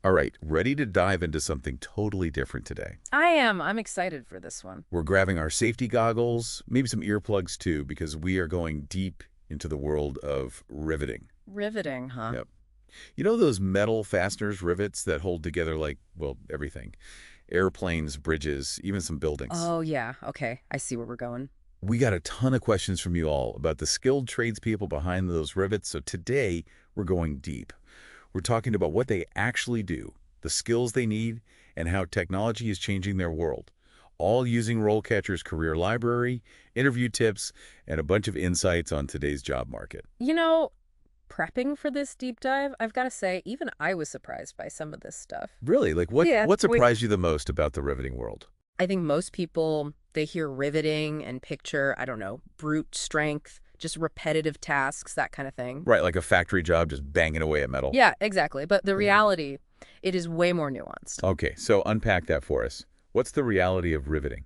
All right, ready to dive into something totally different today. I am. I'm excited for this one. We're grabbing our safety goggles, maybe some earplugs too, because we are going deep into the world of riveting. Riveting, huh? Yep. You know those metal fasteners, rivets that hold together like, well, everything. Airplanes, bridges, even some buildings. Oh, yeah. Okay. I see where we're going. We got a ton of questions from you all about the skilled tradespeople behind those rivets, so today we're going deep. We're talking about what they actually do, the skills they need, and how technology is changing their world, all using RoleCatcher's career library, interview tips, and a bunch of insights on today's job market. You know, prepping for this deep dive, I've got to say, even I was surprised by some of this stuff. Really, like what, Yeah, what wait. surprised you the most about the riveting world? I think most people, they hear riveting and picture, I don't know, brute strength, just repetitive tasks, that kind of thing. Right, like a factory job just banging away at metal. Yeah, exactly. But the reality, it is way more nuanced. Okay, so unpack that for us. What's the reality of riveting?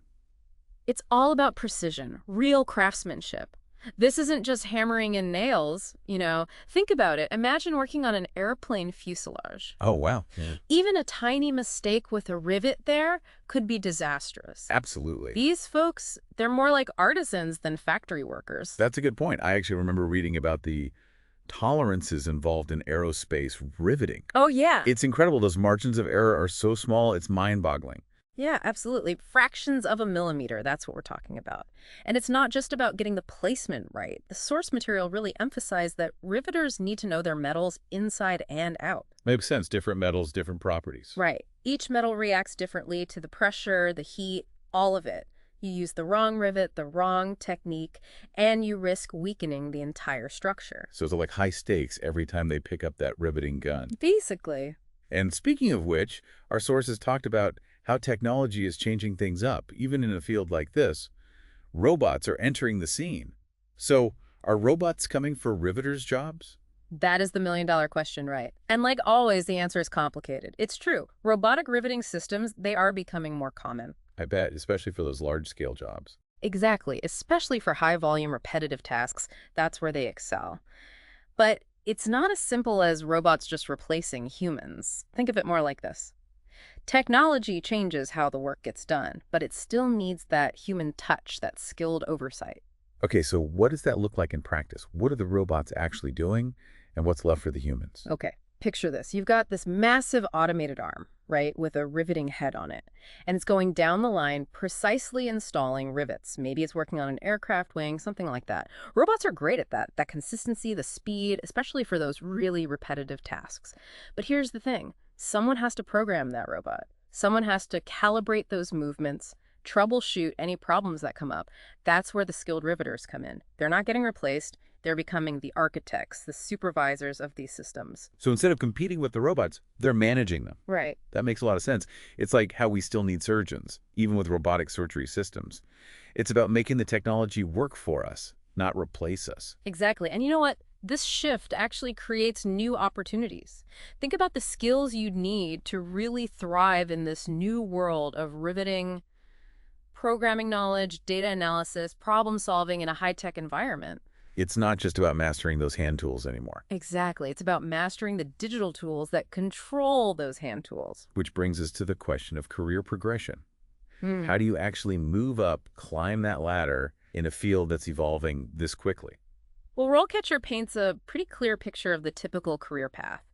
It's all about precision, real craftsmanship. This isn't just hammering in nails, you know. Think about it. Imagine working on an airplane fuselage. Oh, wow. Yeah. Even a tiny mistake with a rivet there could be disastrous. Absolutely. These folks, they're more like artisans than factory workers. That's a good point. I actually remember reading about the tolerances involved in aerospace riveting. Oh, yeah. It's incredible. Those margins of error are so small, it's mind-boggling. Yeah, absolutely. Fractions of a millimeter, that's what we're talking about. And it's not just about getting the placement right. The source material really emphasized that riveters need to know their metals inside and out. Makes sense. Different metals, different properties. Right. Each metal reacts differently to the pressure, the heat, all of it. You use the wrong rivet, the wrong technique, and you risk weakening the entire structure. So it's like high stakes every time they pick up that riveting gun. Basically. And speaking of which, our sources talked about how technology is changing things up, even in a field like this. Robots are entering the scene. So are robots coming for riveters' jobs? That is the million-dollar question, right? And like always, the answer is complicated. It's true. Robotic riveting systems, they are becoming more common. I bet, especially for those large-scale jobs. Exactly, especially for high-volume repetitive tasks. That's where they excel. But it's not as simple as robots just replacing humans. Think of it more like this. Technology changes how the work gets done, but it still needs that human touch, that skilled oversight. Okay, so what does that look like in practice? What are the robots actually doing, and what's left for the humans? Okay, picture this. You've got this massive automated arm, right, with a riveting head on it. And it's going down the line, precisely installing rivets. Maybe it's working on an aircraft wing, something like that. Robots are great at that consistency, the speed, especially for those really repetitive tasks. But here's the thing. Someone has to program that robot. Someone has to calibrate those movements, troubleshoot any problems that come up. That's where the skilled riveters come in. They're not getting replaced. They're becoming the architects, the supervisors of these systems. So instead of competing with the robots, they're managing them. Right. That makes a lot of sense. It's like how we still need surgeons, even with robotic surgery systems. It's about making the technology work for us, not replace us. Exactly. And you know what? This shift actually creates new opportunities. Think about the skills you'd need to really thrive in this new world of riveting, programming knowledge, data analysis, problem solving in a high-tech environment. It's not just about mastering those hand tools anymore. Exactly. It's about mastering the digital tools that control those hand tools. Which brings us to the question of career progression. Hmm. How do you actually move up, climb that ladder in a field that's evolving this quickly? Well, RoleCatcher paints a pretty clear picture of the typical career path.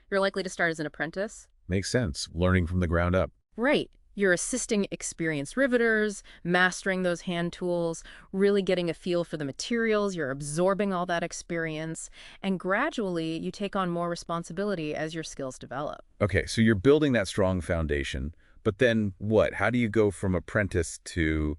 You're likely to start as an apprentice. Makes sense, learning from the ground up. Right. You're assisting experienced riveters, mastering those hand tools, really getting a feel for the materials, you're absorbing all that experience, and gradually you take on more responsibility as your skills develop. Okay, so you're building that strong foundation, but then what? How do you go from apprentice to,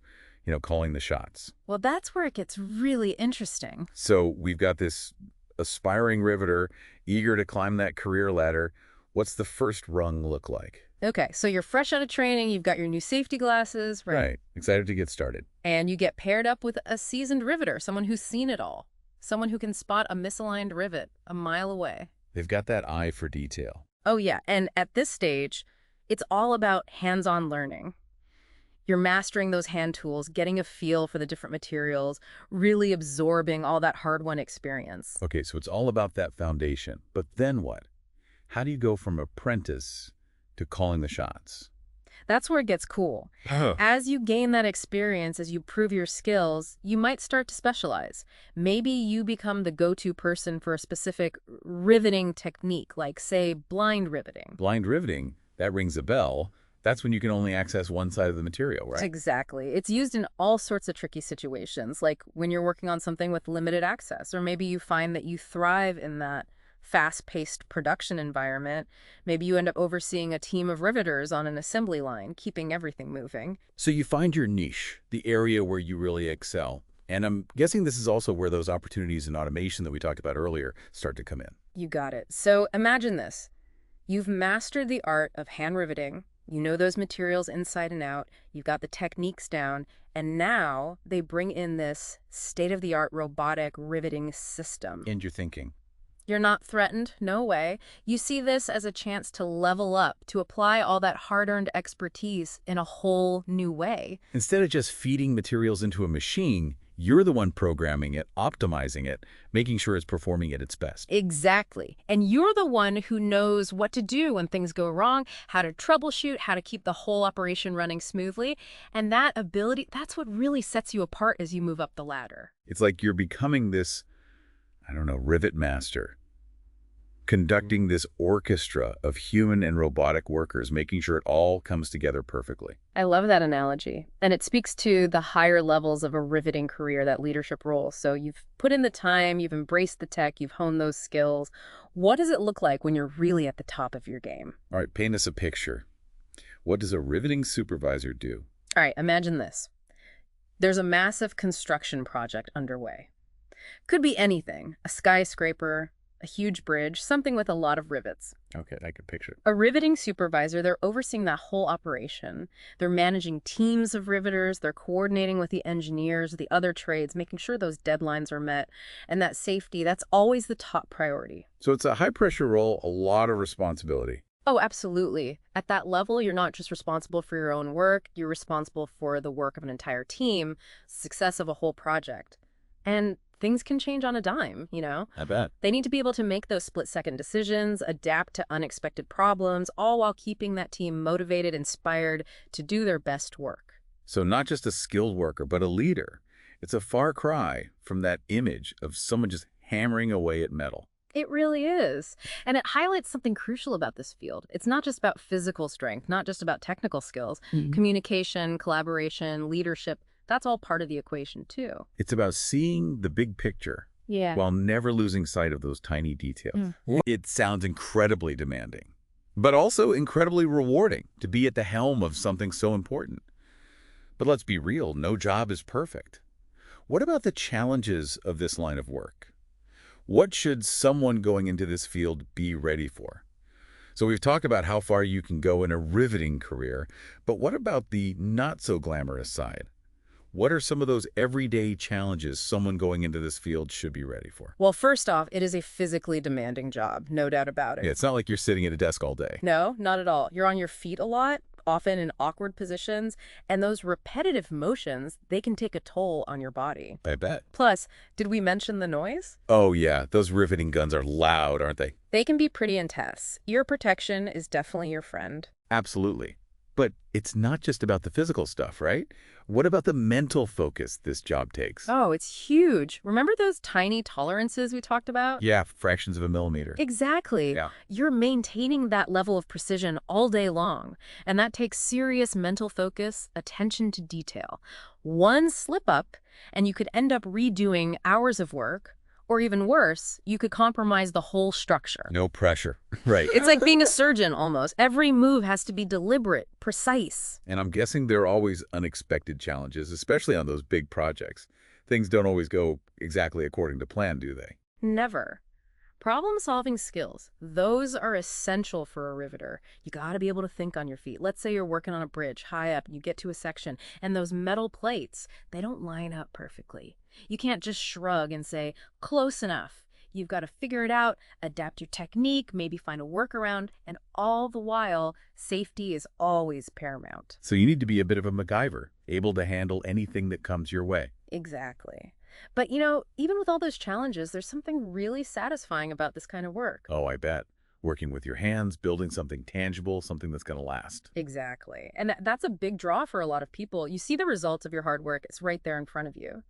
calling the shots? Well, that's where it gets really interesting. So we've got this aspiring riveter, eager to climb that career ladder. What's the first rung look like? Okay, so you're fresh out of training, you've got your new safety glasses, right? Right. Excited to get started. And you get paired up with a seasoned riveter, someone who's seen it all, someone who can spot a misaligned rivet a mile away. They've got that eye for detail. Oh, yeah, and at this stage, it's all about hands-on learning. You're mastering those hand tools, getting a feel for the different materials, really absorbing all that hard-won experience. Okay, so it's all about that foundation. But then what? How do you go from apprentice to calling the shots. That's where it gets cool. Oh. As you gain that experience, as you prove your skills, you might start to specialize. Maybe you become the go-to person for a specific riveting technique, like, say, blind riveting. Blind riveting, that rings a bell. That's when you can only access one side of the material, right? Exactly. It's used in all sorts of tricky situations, like when you're working on something with limited access, or maybe you find that you thrive in that fast-paced production environment. Maybe you end up overseeing a team of riveters on an assembly line, keeping everything moving. So you find your niche, the area where you really excel. And I'm guessing this is also where those opportunities in automation that we talked about earlier start to come in. You got it. So imagine this. You've mastered the art of hand riveting. You know those materials inside and out. You've got the techniques down. And now they bring in this state-of-the-art robotic riveting system. And you're thinking, You're not threatened, no way. You see this as a chance to level up, to apply all that hard-earned expertise in a whole new way. instead of just feeding materials into a machine, you're the one programming it, optimizing it, making sure it's performing at its best. Exactly. And you're the one who knows what to do when things go wrong, how to troubleshoot, how to keep the whole operation running smoothly. And that ability, that's what really sets you apart as you move up the ladder. It's like you're becoming this, rivet master, conducting this orchestra of human and robotic workers, making sure it all comes together perfectly. I love that analogy. And it speaks to the higher levels of a riveting career, that leadership role. So you've put in the time, you've embraced the tech, you've honed those skills. What does it look like when you're really at the top of your game? All right, paint us a picture. What does a riveting supervisor do? All right, imagine this. There's a massive construction project underway. Could be anything, a skyscraper, a huge bridge, something with a lot of rivets. Okay, I could picture it. A riveting supervisor, they're overseeing that whole operation. They're managing teams of riveters. They're coordinating with the engineers, the other trades, making sure those deadlines are met. And that safety, that's always the top priority. So it's a high-pressure role, a lot of responsibility. Oh, absolutely. At that level, you're not just responsible for your own work, you're responsible for the work of an entire team, success of a whole project. And things can change on a dime, you know? I bet. They need to be able to make those split-second decisions, adapt to unexpected problems, all while keeping that team motivated, inspired to do their best work. So not just a skilled worker, but a leader. It's a far cry from that image of someone just hammering away at metal. It really is. And it highlights something crucial about this field. It's not just about physical strength, not just about technical skills. Communication, collaboration, leadership, that's all part of the equation too. It's about seeing the big picture Yeah. while never losing sight of those tiny details. It sounds incredibly demanding, but also incredibly rewarding to be at the helm of something so important. But let's be real, no job is perfect. What about the challenges of this line of work? What should someone going into this field be ready for? So we've talked about how far you can go in a riveting career, but what about the not-so-glamorous side? What are some of those everyday challenges someone going into this field should be ready for? Well, first off, it is a physically demanding job, no doubt about it. Yeah, it's not like you're sitting at a desk all day. No, not at all. You're on your feet a lot, often in awkward positions, and those repetitive motions, they can take a toll on your body. I bet. Plus, did we mention the noise? Oh yeah, those riveting guns are loud, aren't they? They can be pretty intense. Ear protection is definitely your friend. Absolutely. But it's not just about the physical stuff, right? What about the mental focus this job takes? Oh, it's huge. Remember those tiny tolerances we talked about? Yeah, fractions of a millimeter. Exactly. Yeah. You're maintaining that level of precision all day long, and that takes serious mental focus, attention to detail. One slip up, and you could end up redoing hours of work, or even worse, you could compromise the whole structure. No pressure. Right. It's like being a surgeon almost. Every move has to be deliberate, precise. And I'm guessing there are always unexpected challenges, especially on those big projects. Things don't always go exactly according to plan, do they? Never. Problem-solving skills, those are essential for a riveter. You got to be able to think on your feet. Let's say you're working on a bridge high up, you get to a section, and those metal plates, they don't line up perfectly. You can't just shrug and say, close enough. You've got to figure it out, adapt your technique, maybe find a workaround, and all the while, safety is always paramount. So you need to be a bit of a MacGyver, able to handle anything that comes your way. Exactly. But, you know, even with all those challenges, there's something really satisfying about this kind of work. Oh, I bet. working with your hands, building something tangible, something that's going to last. Exactly. And that's a big draw for a lot of people. You see the results of your hard work. It's right there in front of you.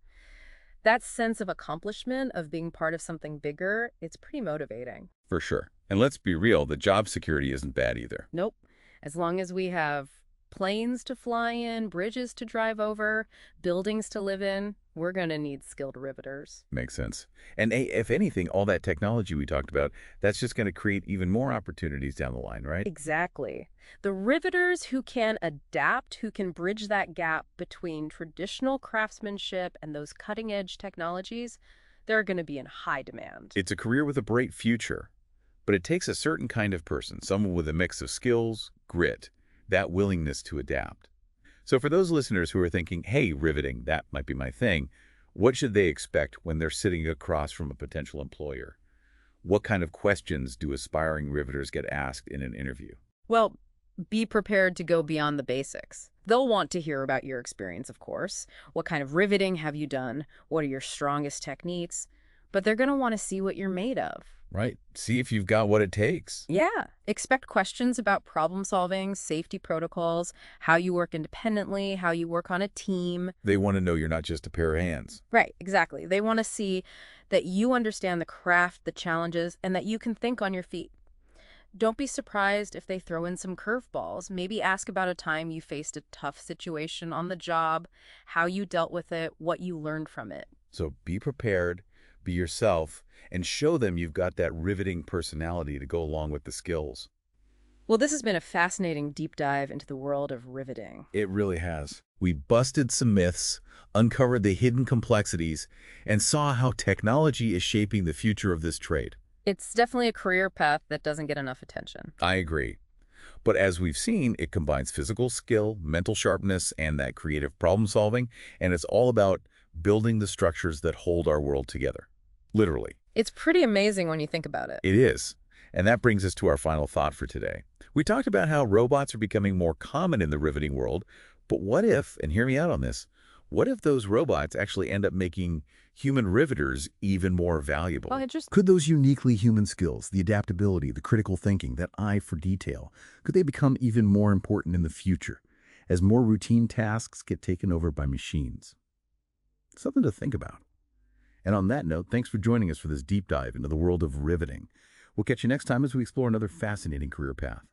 That sense of accomplishment, of being part of something bigger, it's pretty motivating. For sure. And let's be real, the job security isn't bad either. Nope. As long as we have planes to fly in, bridges to drive over, buildings to live in, we're going to need skilled riveters. Makes sense. And if anything, all that technology we talked about, that's just going to create even more opportunities down the line, right? Exactly. The riveters who can adapt, who can bridge that gap between traditional craftsmanship and those cutting-edge technologies, they're going to be in high demand. It's a career with a bright future, but it takes a certain kind of person, someone with a mix of skills, grit, that willingness to adapt. So for those listeners who are thinking, hey, riveting, that might be my thing, what should they expect when they're sitting across from a potential employer? What kind of questions do aspiring riveters get asked in an interview? Well, be prepared to go beyond the basics. They'll want to hear about your experience, of course. What kind of riveting have you done? What are your strongest techniques? But they're going to want to see what you're made of. Right. See if you've got what it takes. Yeah. Expect questions about problem solving, safety protocols, how you work independently, how you work on a team. They want to know you're not just a pair of hands. Right, exactly. They want to see that you understand the craft, the challenges, and that you can think on your feet. Don't be surprised if they throw in some curveballs. Maybe ask about a time you faced a tough situation on the job, how you dealt with it, what you learned from it. So be prepared, be yourself, and show them you've got that riveting personality to go along with the skills. Well, this has been a fascinating deep dive into the world of riveting. It really has. We busted some myths, uncovered the hidden complexities, and saw how technology is shaping the future of this trade. It's definitely a career path that doesn't get enough attention. I agree. But as we've seen, it combines physical skill, mental sharpness, and that creative problem solving, and it's all about building the structures that hold our world together. Literally. It's pretty amazing when you think about it. It is. And that brings us to our final thought for today. We talked about how robots are becoming more common in the riveting world, but what if, and hear me out on this, what if those robots actually end up making human riveters even more valuable? Well, Could those uniquely human skills, the adaptability, the critical thinking, that eye for detail, could they become even more important in the future as more routine tasks get taken over by machines? Something to think about. And on that note, thanks for joining us for this deep dive into the world of riveting. We'll catch you next time as we explore another fascinating career path.